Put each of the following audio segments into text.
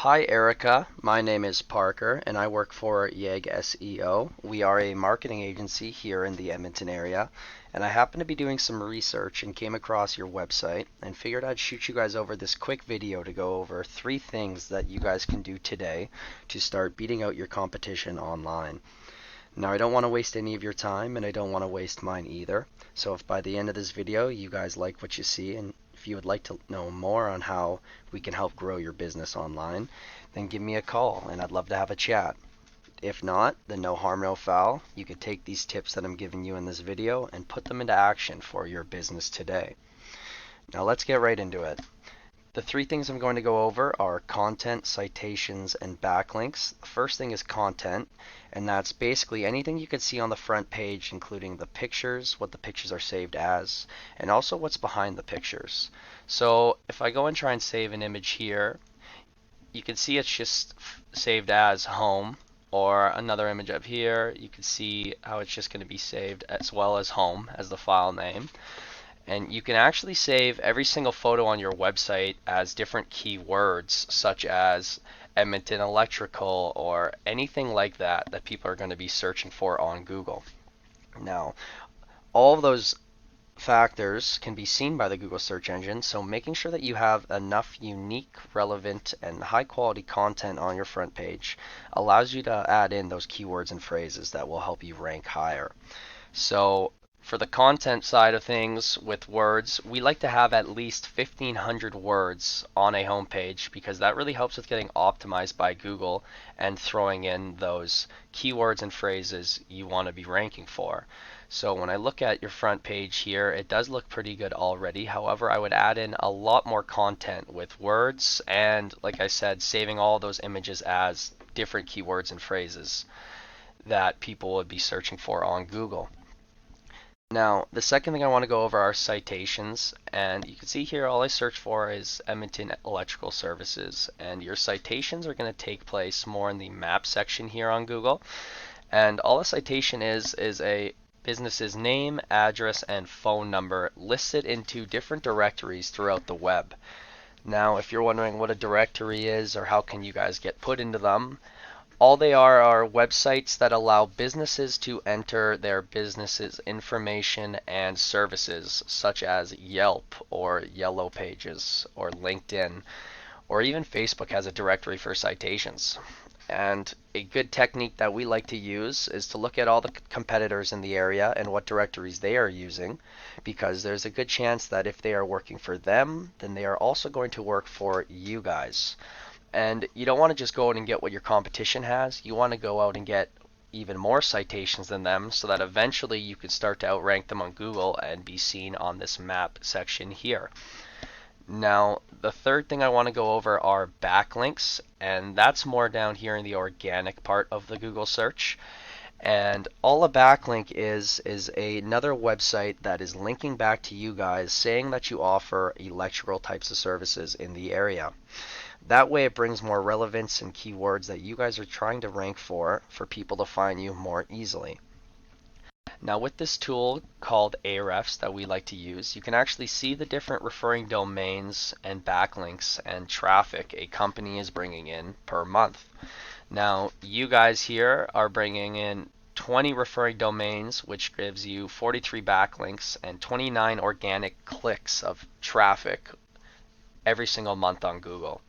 Hi Erica, my name is Parker and I work for YEG SEO. We are a marketing agency here in the Edmonton area, and I happened to be doing some research and came across your website and figured I'd shoot you guys over this quick video to go over 3 things that you guys can do today to start beating out your competition online. Now, I don't want to waste any of your time and I don't want to waste mine either. So if by the end of this video you guys like what you see and if you would like to know more on how we can help grow your business online, then give me a call and I'd love to have a chat. If not, then no harm, no foul. You could take these tips that I'm giving you in this video and put them into action for your business today. Now let's get right into it. The 3 things I'm going to go over are content, citations, and backlinks. The first thing is content, and that's basically anything you can see on the front page, including the pictures, what the pictures are saved as, and also what's behind the pictures. So if I go and try and save an image here, you can see it's just saved as home, or another image up here, you can see how it's just going to be saved as well as home as the file name. And you can actually save every single photo on your website as different keywords, such as Edmonton Electrical or anything like that that people are going to be searching for on Google. Now, all of those factors can be seen by the Google search engine, so making sure that you have enough unique, relevant, and high quality content on your front page allows you to add in those keywords and phrases that will help you rank higher. So for the content side of things with words, we like to have at least 1,500 words on a homepage because that really helps with getting optimized by Google and throwing in those keywords and phrases you want to be ranking for. So when I look at your front page here, it does look pretty good already. However, I would add in a lot more content with words and, like I said, saving all those images as different keywords and phrases that people would be searching for on Google. Now, the second thing I want to go over are citations, and you can see here all I search for is Edmonton Electrical Services, and your citations are going to take place more in the map section here on Google, and all a citation is a business's name, address, and phone number listed into different directories throughout the web. Now, if you're wondering what a directory is or how can you guys get put into them, all they are websites that allow businesses to enter their business's information and services, such as Yelp or Yellow Pages or LinkedIn, or even Facebook has a directory for citations. And a good technique that we like to use is to look at all the competitors in the area and what directories they are using, because there's a good chance that if they are working for them, then they are also going to work for you guys. And you don't want to just go out and get what your competition has. You want to go out and get even more citations than them so that eventually you can start to outrank them on Google and be seen on this map section here. Now, the third thing I want to go over are backlinks, and that's more down here in the organic part of the Google search. And all a backlink is another website that is linking back to you guys saying that you offer electrical types of services in the area. That way it brings more relevance and keywords that you guys are trying to rank for people to find you more easily. Now with this tool called Ahrefs that we like to use, you can actually see the different referring domains and backlinks and traffic a company is bringing in per month. Now you guys here are bringing in 20 referring domains, which gives you 43 backlinks and 29 organic clicks of traffic every single month on Google.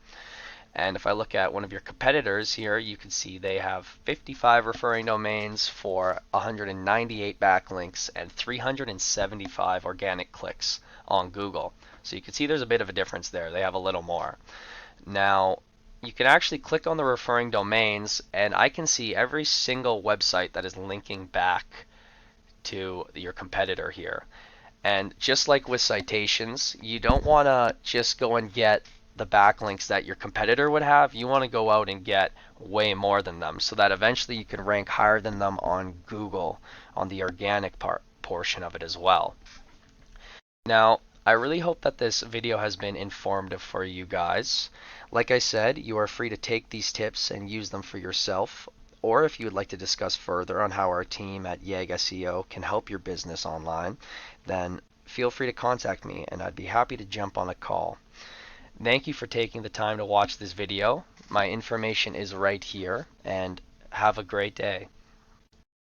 And if I look at one of your competitors here, you can see they have 55 referring domains for 198 backlinks and 375 organic clicks on Google. So you can see there's a bit of a difference there. They have a little more. Now, you can actually click on the referring domains, and I can see every single website that is linking back to your competitor here. And just like with citations, you don't want to just go and get the backlinks that your competitor would have. You want to go out and get way more than them so that eventually you can rank higher than them on Google on the organic portion of it as well. Now, I really hope that this video has been informative for you guys. Like I said, you are free to take these tips and use them for yourself, or if you would like to discuss further on how our team at YEG SEO can help your business online, then feel free to contact me and I'd be happy to jump on a call. Thank you for taking the time to watch this video. My information is right here, and have a great day.